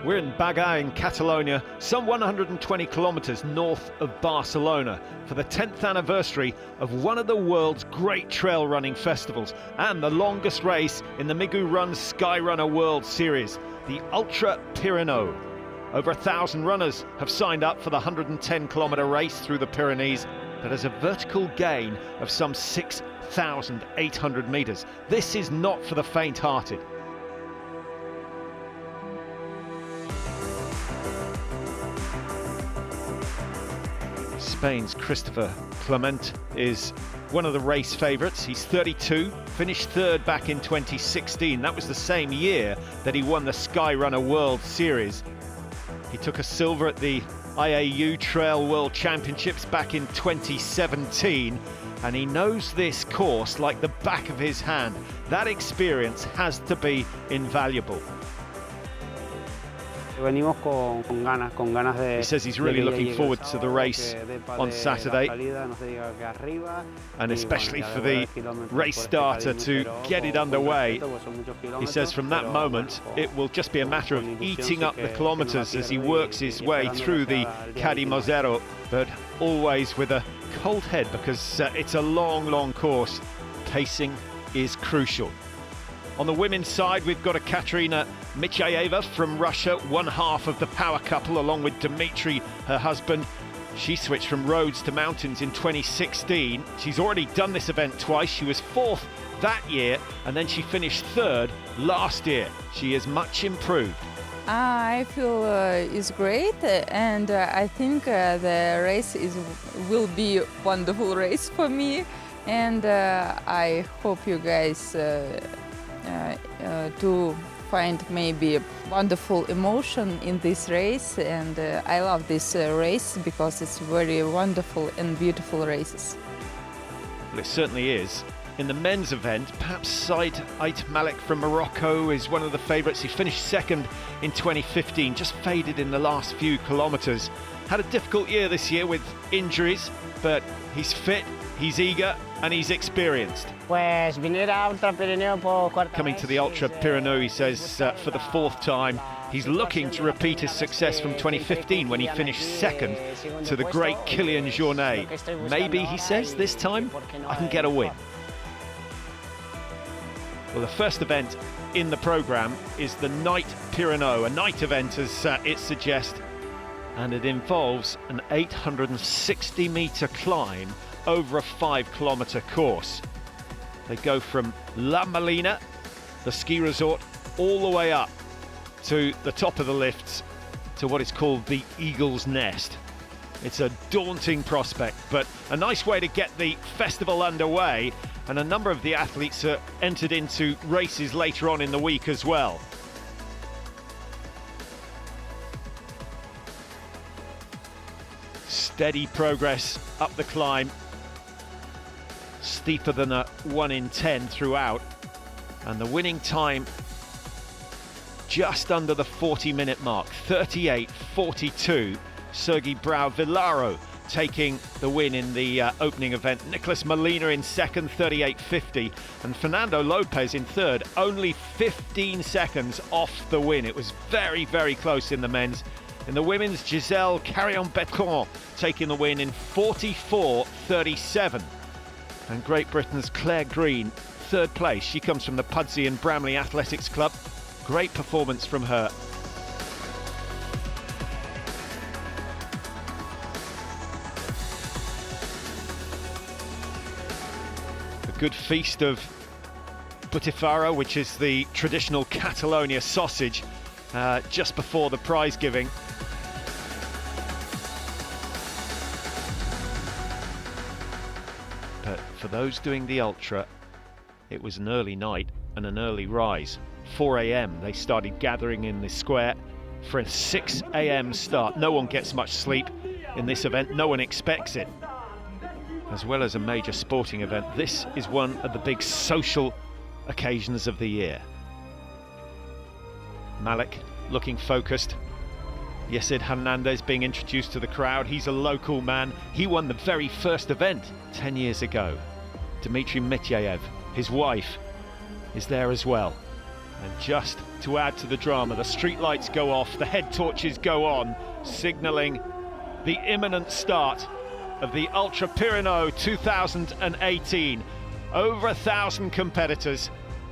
We're in Baga in Catalonia, some 120 kilometers north of Barcelona, for the 10th anniversary of one of the world's great trail running festivals and the longest race in the Migu Run Skyrunner World Series, the Ultra Pirineu. Over 1,000 runners have signed up for the 110-kilometer race through the Pyrenees that has a vertical gain of some 6,800 meters. This is not for the faint-hearted. Spain's Christopher Clement is one of the race favourites. He's 32, finished third back in 2016. That was the same year that he won the Skyrunner World Series. He took a silver at the IAU Trail World Championships back in 2017, and he knows this course like the back of his hand. That experience has to be invaluable. He says he's really looking forward to the race on Saturday, and especially for the race starter to get it underway. He says from that moment it will just be a matter of eating up the kilometers as he works his way through the Cadimozero, but always with a cold head because it's a long course. Pacing is crucial. On the women's side, we've got Ekaterina Mchavez from Russia, one half of the power couple, along with Dmitry, her husband. She switched from roads to mountains in 2016. She's already done this event twice. She was fourth that year, and then she finished third last year. She is much improved. I feel it's great, and I think the race will be a wonderful race for me, and I hope you guys to find maybe a wonderful emotion in this race, and I love this race because it's very wonderful and beautiful races. Well, it certainly is. In the men's event, perhaps Said Ait Malik from Morocco is one of the favourites. He finished second in 2015, just faded in the last few kilometres. Had a difficult year this year with injuries, but he's fit, he's eager and he's experienced. Coming to the Ultra Pirineu, he says, for the fourth time. He's looking to repeat his success from 2015 when he finished second to the great Kilian Jornet. Maybe, he says, this time I can get a win. Well, the first event in the programme is the Night Pirineu, a night event as it suggests, and it involves an 860-metre climb over a 5-kilometre course. They go from La Molina, the ski resort, all the way up to the top of the lifts to what is called the Eagle's Nest. It's a daunting prospect, but a nice way to get the festival underway, and a number of the athletes are entered into races later on in the week as well. Steady progress up the climb, steeper than a 1 in 10 throughout, and the winning time just under the 40-minute mark, 38:42. Sergi Brau-Villaro taking the win in the opening event. Nicolas Molina in second, 38:50, and Fernando Lopez in third, only 15 seconds off the win. It was very close in the men's. In the women's, Giselle Carrion-Betcon taking the win in 44:37. And Great Britain's Claire Green, third place. She comes from the Pudsey and Bramley Athletics Club. Great performance from her. A good feast of Butifaro, which is the traditional Catalonia sausage, just before the prize giving. But for those doing the ultra, it was an early night and an early rise. 4 a.m. they started gathering in the square for a 6 a.m. start. No one gets much sleep in this event, no one expects it. As well as a major sporting event, this is one of the big social occasions of the year. Malik looking focused. Yesid Hernandez being introduced to the crowd. He's a local man. He won the very first event 10 years ago. Dmitry Mityayev, his wife, is there as well. And just to add to the drama, the street lights go off, the head torches go on, signalling the imminent start of the Ultra Pirineu 2018. Over 1,000 competitors.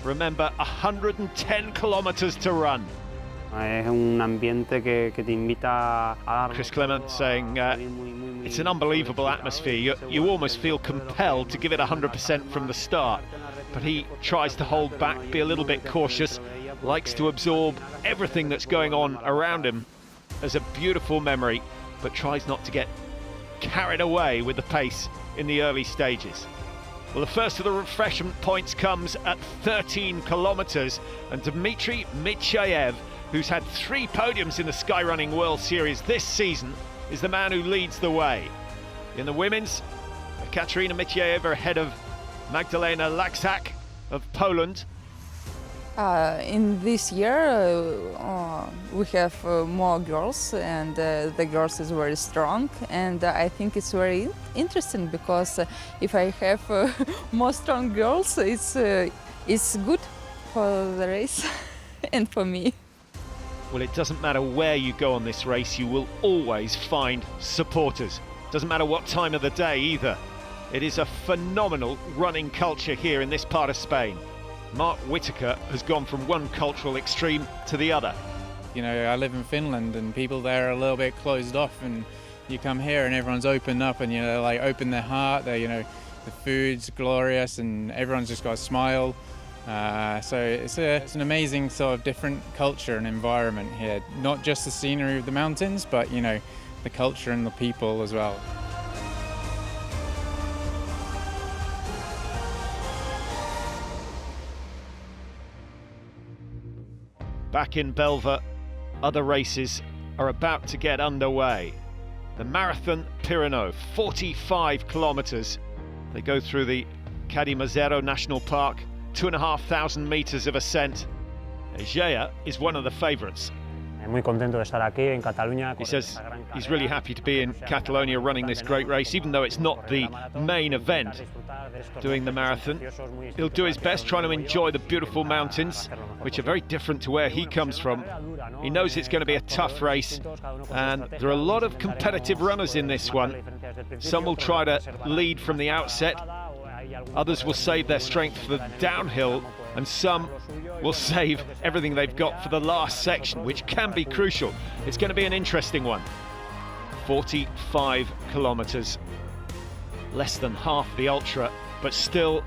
Remember, 110 kilometers to run. Chris Clement saying it's an unbelievable atmosphere. You almost feel compelled to give it 100% from the start. But he tries to hold back, be a little bit cautious, likes to absorb everything that's going on around him as a beautiful memory, but tries not to get carried away with the pace in the early stages. Well, the first of the refreshment points comes at 13 kilometers, and Dmitry Mchayev, who's had 3 podiums in the Skyrunning World Series this season, is the man who leads the way. In the women's, Katarina Mchavez ahead of Magdalena Laksak of Poland. In this year we have more girls, and the girls is very strong, and I think it's very interesting because if I have more strong girls, it's good for the race and for me. Well, it doesn't matter where you go on this race, you will always find supporters. Doesn't matter what time of the day either. It is a phenomenal running culture here in this part of Spain. Mark Whitaker has gone from one cultural extreme to the other. You know, I live in Finland and people there are a little bit closed off, and you come here and everyone's opened up and, you know, like open their heart. They, you know, the food's glorious and everyone's just got a smile. So it's an amazing sort of different culture and environment here. Not just the scenery of the mountains, but, you know, the culture and the people as well. Back in Belva, other races are about to get underway. The Marathon Pirineu, 45 kilometers. They go through the Cadimazero National Park, 2,500 meters of ascent. Egea is one of the favorites. He says he's really happy to be in Catalonia running this great race, even though it's not the main event doing the marathon. He'll do his best trying to enjoy the beautiful mountains, which are very different to where he comes from. He knows it's going to be a tough race, and there are a lot of competitive runners in this one. Some will try to lead from the outset, others will save their strength for the downhill, and some will save everything they've got for the last section, which can be crucial. It's going to be an interesting one. 45 kilometers, less than half the ultra, but still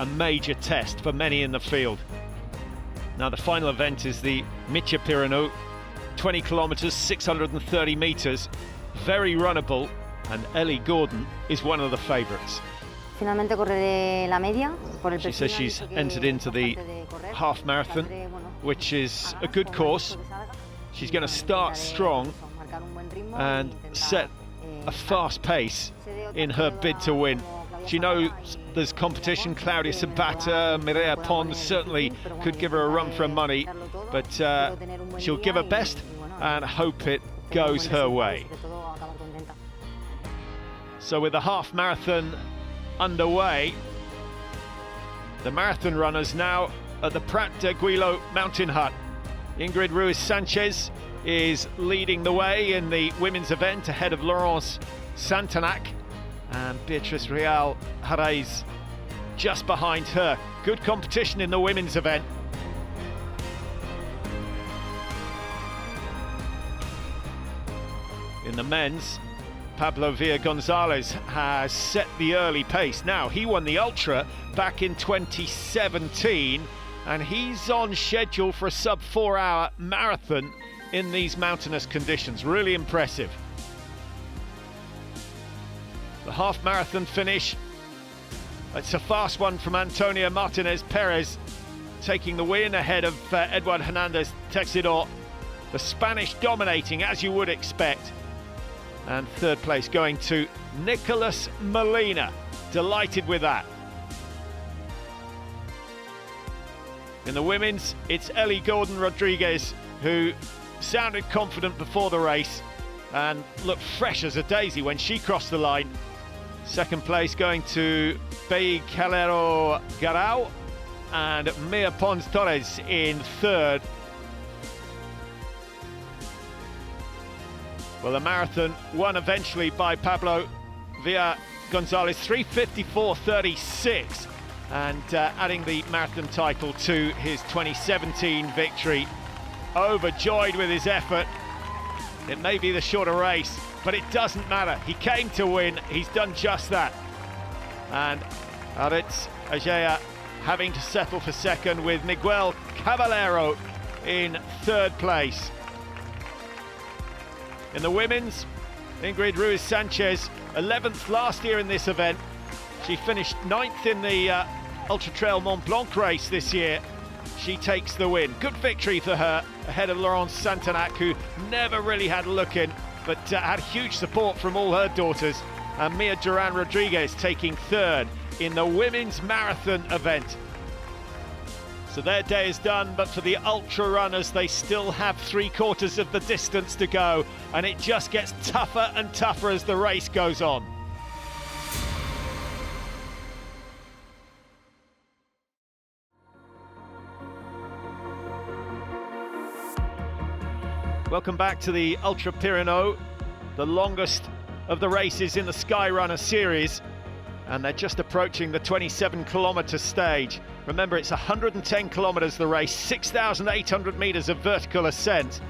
a major test for many in the field. Now the final event is the Micha Pirineu, 20 kilometers, 630 meters, very runnable, and Ellie Gordon is one of the favorites. She says she's entered into the half marathon, which is a good course. She's going to start strong and set a fast pace in her bid to win. She knows there's competition. Claudia Sabata, Mireia Pons certainly could give her a run for her money, but she'll give her best and hope it goes her way. So with the half marathon underway, the marathon runners now at the Prat de Guilo mountain hut. Ingrid Ruiz Sanchez is leading the way in the women's event ahead of Laurence Santanac, and Beatriz Real Jerez just behind her. Good competition in the women's event. In the men's, Pablo Villa Gonzalez has set the early pace. Now, he won the Ultra back in 2017, and he's on schedule for a sub 4-hour marathon in these mountainous conditions. Really impressive. The half marathon finish. It's a fast one from Antonio Martinez Perez, taking the win ahead of Eduard Hernandez Texidor. The Spanish dominating, as you would expect. And third place going to Nicolas Molina. Delighted with that. In the women's, it's Ellie Gordon Rodriguez, who sounded confident before the race and looked fresh as a daisy when she crossed the line. Second place going to Bei Calero Garau, and Mia Pons Torres in third. Well, the marathon won eventually by Pablo Villa Gonzalez, 3:54.36, and adding the marathon title to his 2017 victory. Overjoyed with his effort. It may be the shorter race, but it doesn't matter. He came to win. He's done just that. And Aritz Ajaya having to settle for second, with Miguel Caballero in third place. In the women's, Ingrid Ruiz-Sanchez, 11th last year in this event. She finished 9th in the Ultra Trail Mont Blanc race this year. She takes the win. Good victory for her, ahead of Laurence Santanac, who never really had a look in, but had huge support from all her daughters. And Mia Duran Rodriguez taking third in the women's marathon event. So their day is done, but for the ultra runners, they still have 3/4 of the distance to go, and it just gets tougher and tougher as the race goes on. Welcome back to the Ultra Pirineu, the longest of the races in the Skyrunner series, and they're just approaching the 27-kilometre stage. Remember, it's 110 kilometres the race, 6,800 metres of vertical ascent.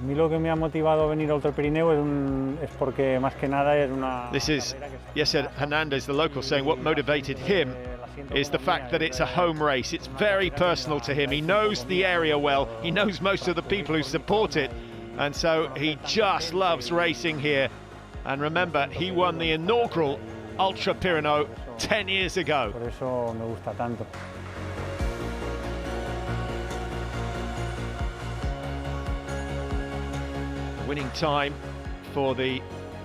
A mí lo que me ha motivado a venir a Ultra Pirineu es porque más que nada es una... This is Yeser Hernandez, the local, saying what motivated him is the fact that it's a home race. It's very personal to him. He knows the area well. He knows most of the people who support it. And so he just loves racing here. And remember, he won the inaugural Ultra Pirineu 10 years ago. Por eso me gusta tanto. Winning time for the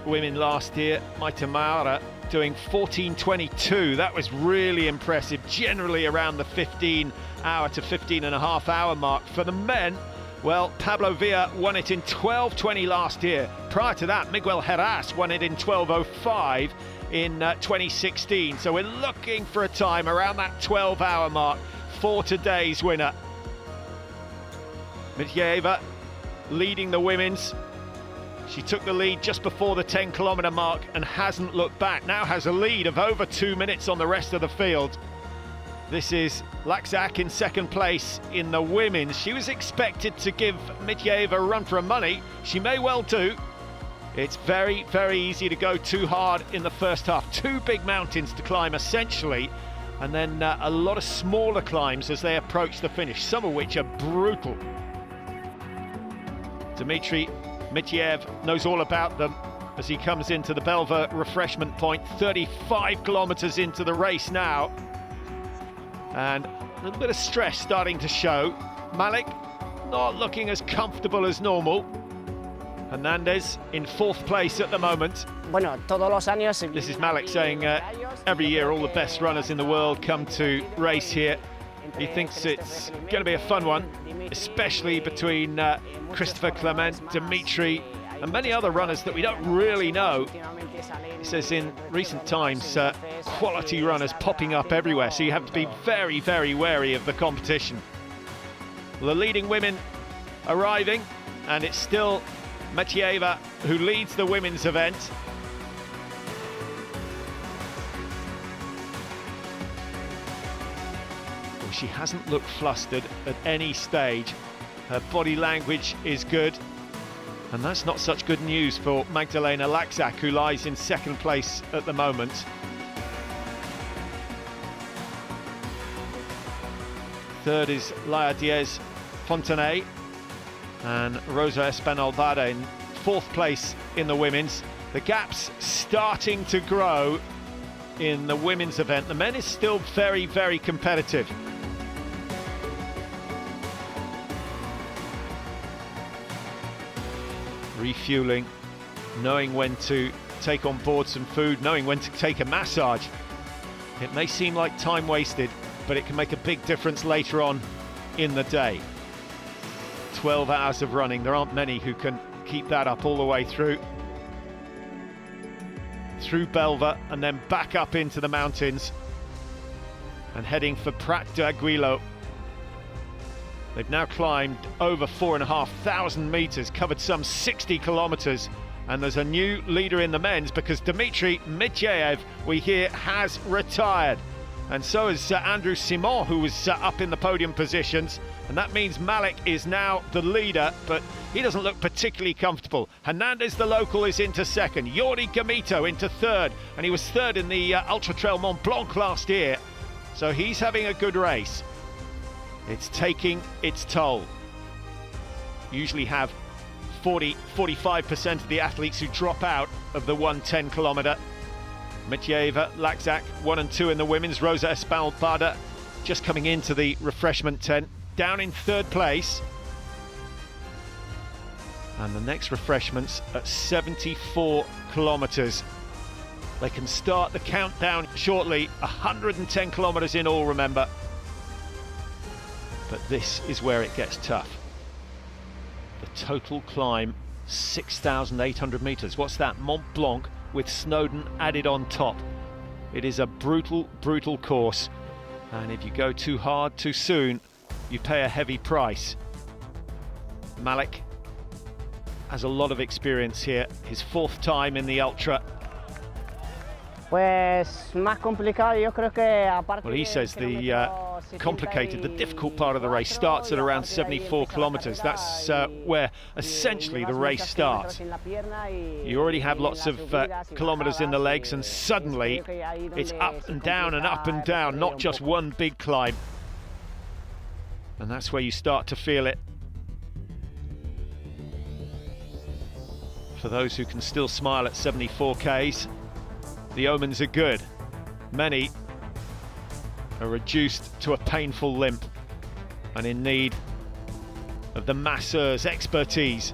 women last year, Maite Maura doing 14:22. That was really impressive, generally around the 15-hour to 15.5-hour mark. For the men, well, Pablo Villa won it in 12:20 last year. Prior to that, Miguel Heras won it in 12:05 in 2016. So we're looking for a time around that 12-hour mark for today's winner. Mchavez leading the women's. She took the lead just before the 10-kilometre mark and hasn't looked back. Now has a lead of over 2 minutes on the rest of the field. This is Laxak in second place in the women's. She was expected to give Mchavez a run for her money. She may well do. It's very, very easy to go too hard in the first half. Two big mountains to climb, essentially, and then a lot of smaller climbs as they approach the finish, some of which are brutal. Dmitry Mityev knows all about them as he comes into the Belver refreshment point, 35 kilometres into the race now. And a little bit of stress starting to show. Malik not looking as comfortable as normal. Hernandez in fourth place at the moment. This is Malik saying every year all the best runners in the world come to race here. He thinks it's going to be a fun one, especially between Christopher Clement, Dimitri, and many other runners that we don't really know. He says in recent times, quality runners popping up everywhere, so you have to be very, very wary of the competition. Well, the leading women arriving, and it's still Mchavez who leads the women's event. Well, she hasn't looked flustered at any stage. Her body language is good. And that's not such good news for Magdalena Laxak, who lies in second place at the moment. Third is Laia Diaz Fontenay and Rosa Espanol-Bada in fourth place in the women's. The gap's starting to grow in the women's event. The men is still very, very competitive. Refueling, knowing when to take on board some food, knowing when to take a massage. It may seem like time wasted, but it can make a big difference later on in the day. 12 hours of running, there aren't many who can keep that up all the way through Belver and then back up into the mountains. and heading for Prat de Aguilo. They've now climbed over 4,500 meters, covered some 60 kilometers, and there's a new leader in the men's because Dmitry Mityaev, we hear, has retired. And so is Andrew Simon, who was up in the podium positions, and that means Malik is now the leader, but he doesn't look particularly comfortable. Hernandez, the local, is into second. Yuri Gamito into third, and he was third in the Ultra Trail Mont Blanc last year, so he's having a good race. It's taking its toll. Usually have 40-45% of the athletes who drop out of the 110 kilometer. Mityaeva, Lakzak, 1 and 2 in the women's. Rosa Espalbada just coming into the refreshment tent, down in third place. And the next refreshments at 74 kilometers. They can start the countdown shortly. 110 kilometers in all, remember. But this is where it gets tough. The total climb, 6,800 meters. What's that? Mont Blanc with Snowdon added on top. It is a brutal, brutal course. And if you go too hard too soon, you pay a heavy price. Malik has a lot of experience here. His 4th time in the Ultra. Well, he says the complicated, the difficult part of the race starts at around 74 kilometers. That's where essentially the race starts. You already have lots of kilometers in the legs, and suddenly it's up and down and up and down, not just one big climb. And that's where you start to feel it. For those who can still smile at 74 Ks, the omens are good. Many are reduced to a painful limp and in need of the masseur's expertise.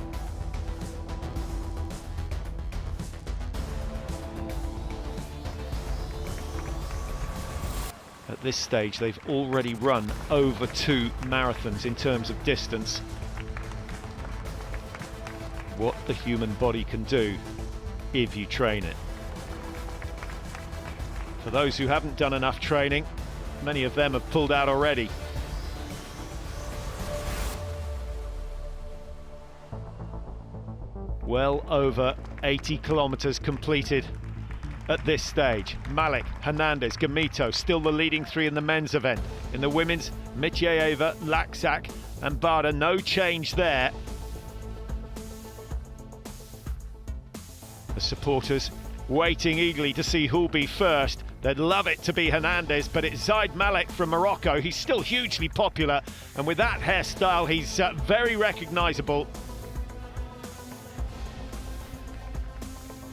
At this stage, they've already run over 2 marathons in terms of distance. What the human body can do if you train it. For those who haven't done enough training, many of them have pulled out already. Well over 80 kilometers completed at this stage. Malik, Hernandez, Gamito still the leading 3 in the men's event. In the women's, Mityaeva, Lakzak and Bada, no change there. The supporters waiting eagerly to see who'll be first. They'd love it to be Hernandez, but it's Zaid Malik from Morocco. He's still hugely popular, and with that hairstyle, he's very recognisable.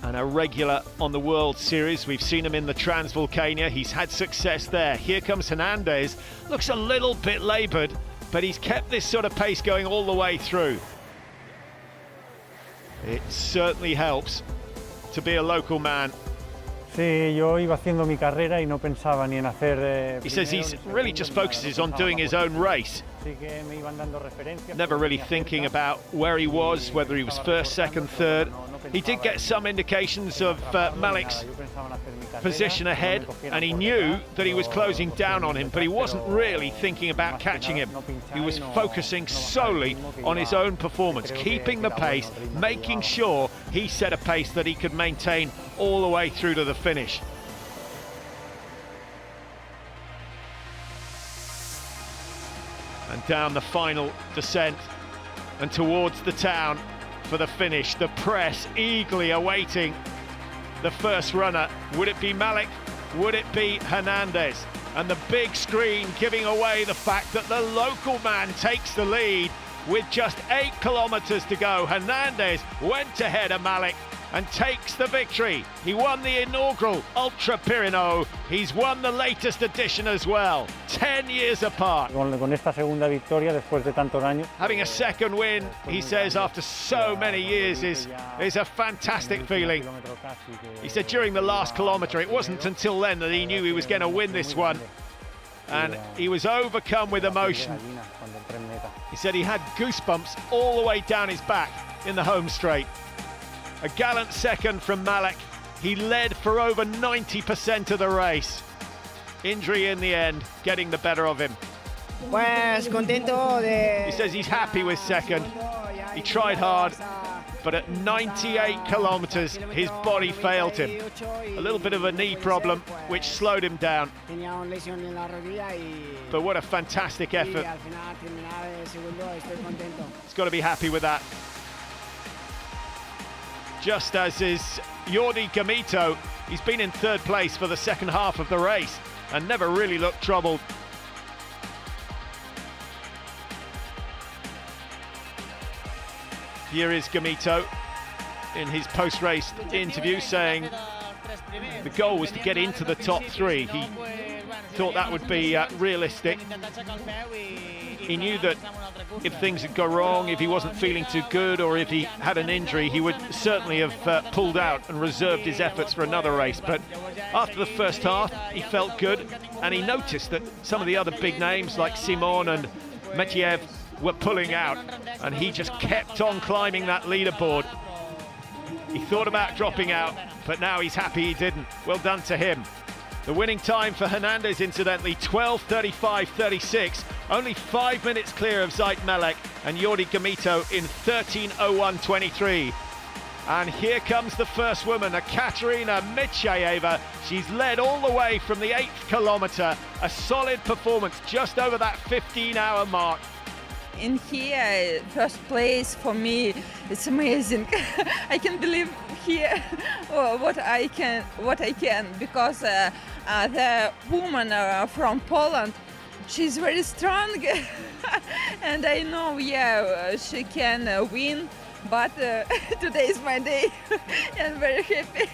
And a regular on the World Series. We've seen him in the Transvolcania. He's had success there. Here comes Hernandez. Looks a little bit laboured, but he's kept this sort of pace going all the way through. It certainly helps to be a local man. Sí, yo iba haciendo mi carrera y no pensaba ni en hacer. He says he's really just focuses on doing his own race. Never really thinking about where he was, whether he was first, second, third. He did get some indications of Malik's position ahead, and he knew that he was closing down on him, but he wasn't really thinking about catching him. He was focusing solely on his own performance, keeping the pace, making sure he set a pace that he could maintain all the way through to the finish. And down the final descent and towards the town for the finish. The press eagerly awaiting the first runner. Would it be Malik? Would it be Hernandez? And the big screen giving away the fact that the local man takes the lead with just 8 kilometers to go. Hernandez went ahead of Malik and takes the victory. He won the inaugural Ultra Pirineu. He's won the latest edition as well, 10 years apart. Con esta segunda victoria después de tantos años. Having a second win, he says, after so many years is a fantastic feeling. He said during the last kilometre, it wasn't until then that he knew he was going to win this one. And he was overcome with emotion. He said he had goosebumps all the way down his back in the home straight. A gallant second from Malik. He led for over 90% of the race. Injury in the end, getting the better of him. Pues contento de... He says he's happy with second. He tried hard, but at 98 kilometers, his body failed him. A little bit of a knee problem, which slowed him down. But what a fantastic effort. He's got to be happy with that. Just as is Jordi Gamito. He's been in third place for the second half of the race and never really looked troubled. Here is Gamito in his post-race interview saying the goal was to get into the top three. He thought that would be realistic. He knew that if things had gone wrong, if he wasn't feeling too good, or if he had an injury, he would certainly have pulled out and reserved his efforts for another race. But after the first half, he felt good, and he noticed that some of the other big names like Simon and Mchavez were pulling out, and he just kept on climbing that leaderboard. He thought about dropping out, but now he's happy he didn't. Well done to him. The winning time for Hernandez, incidentally, 12:35.36, only 5 minutes clear of Zait Melek and Jordi Gamito in 13:01.23. And here comes the first woman, Ekaterina Mchavez. She's led all the way from the 8th kilometre, a solid performance just over that 15-hour mark. In here, first place for me, it's amazing. I can believe here what I can because the woman from Poland, she's very strong, and I know, she can win. But today is my day, and I'm very happy.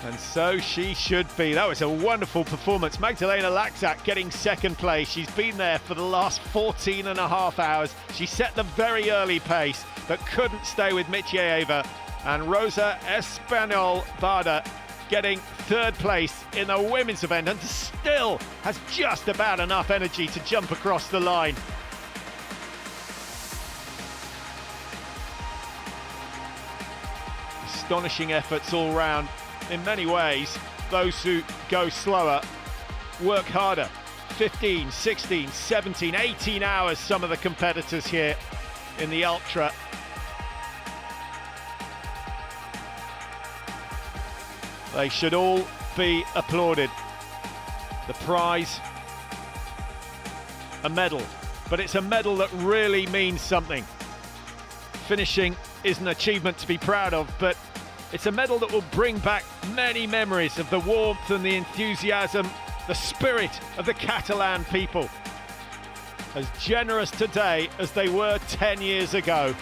And so she should be. That was a wonderful performance. Magdalena Laxak getting second place. She's been there for the last 14 and a half hours. She set the very early pace, but couldn't stay with Mchavez. And Rosa Espanol Bada getting third place in the women's event, and still has just about enough energy to jump across the line. Astonishing efforts all round. In many ways, those who go slower work harder. 15, 16, 17, 18 hours, some of the competitors here in the ultra. They should all be applauded. The prize, a medal, but it's a medal that really means something. Finishing is an achievement to be proud of, but it's a medal that will bring back many memories of the warmth and the enthusiasm, the spirit of the Catalan people. As generous today as they were 10 years ago.